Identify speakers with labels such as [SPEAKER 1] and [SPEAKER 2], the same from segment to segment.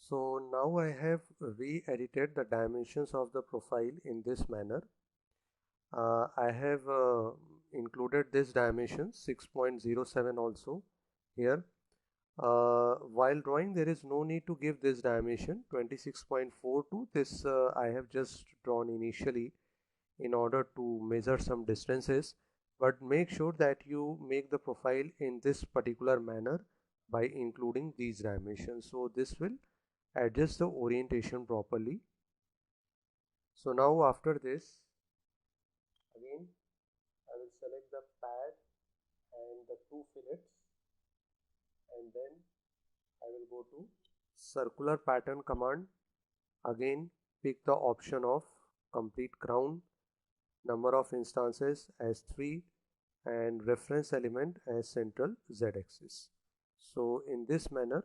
[SPEAKER 1] So now I have re-edited the dimensions of the profile in this manner. I have included this dimension 6.07 also here. While drawing, there is no need to give this dimension 26.42. This I have just drawn initially in order to measure some distances, but make sure that you make the profile in this particular manner by including these dimensions. So this will adjust the orientation properly. So now after this, again I will select the pad and the two fillets, and then I will go to circular pattern command. Again pick the option of complete crown, number of instances as 3, and reference element as central z-axis. So in this manner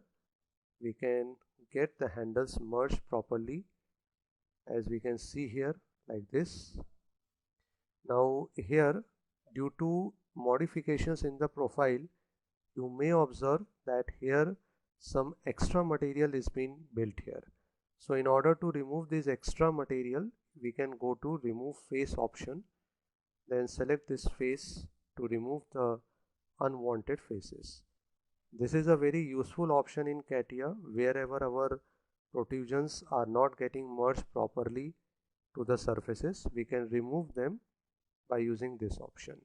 [SPEAKER 1] we can get the handles merged properly, as we can see here like this. Now here, due to modifications in the profile, you may observe that here some extra material is being built here. So in order to remove this extra material, we can go to remove face option, then select this face to remove the unwanted faces. This is a very useful option in CATIA wherever our protrusions are not getting merged properly to the surfaces. We can remove them by using this option.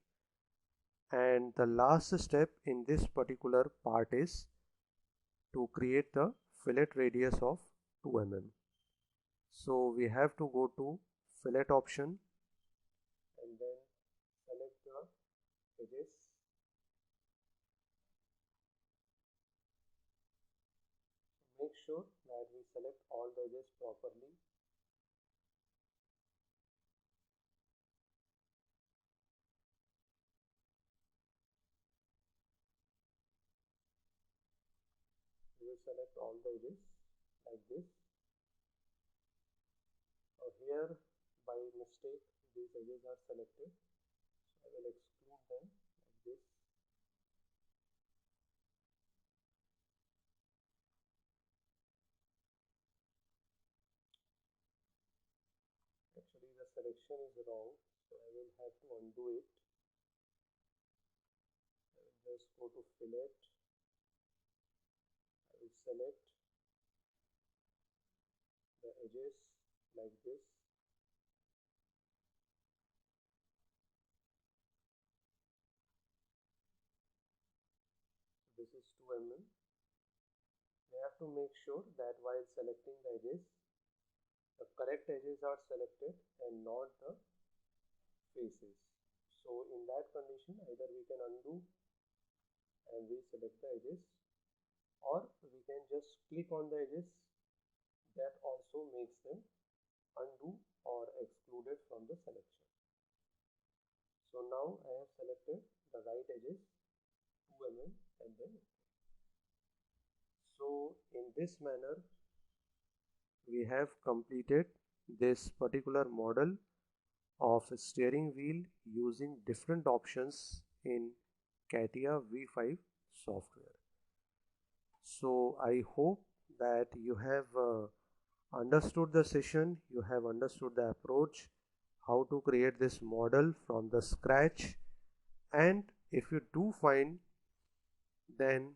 [SPEAKER 1] And the last step in this particular part is to create the fillet radius of 2 mm. So we have to go to fillet option and then select the edges. Make sure that we select all the edges properly. We will select all the edges like this. Now here by mistake these edges are selected, so I will exclude them like this. Actually the selection is wrong, so I will have to undo it. I will just go to fillet. I will select the edges like this. This is 2 mm. We have to make sure that while selecting the edges, the correct edges are selected and not the faces. So in that condition, either we can undo and reselect the edges, or we can just click on the edges. That also makes them undo or excluded from the selection. So now I have selected the right edges 2 mm and then so in this manner we have completed this particular model of a steering wheel using different options in CATIA V5 software. So I hope that you have understood the session, you have understood the approach, how to create this model from the scratch, and if you do find, then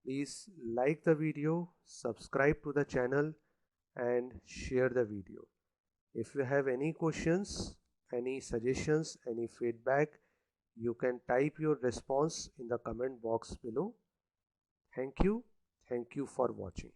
[SPEAKER 1] please like the video, subscribe to the channel and share the video. If you have any questions, any suggestions, any feedback, you can type your response in the comment box below. Thank you for watching.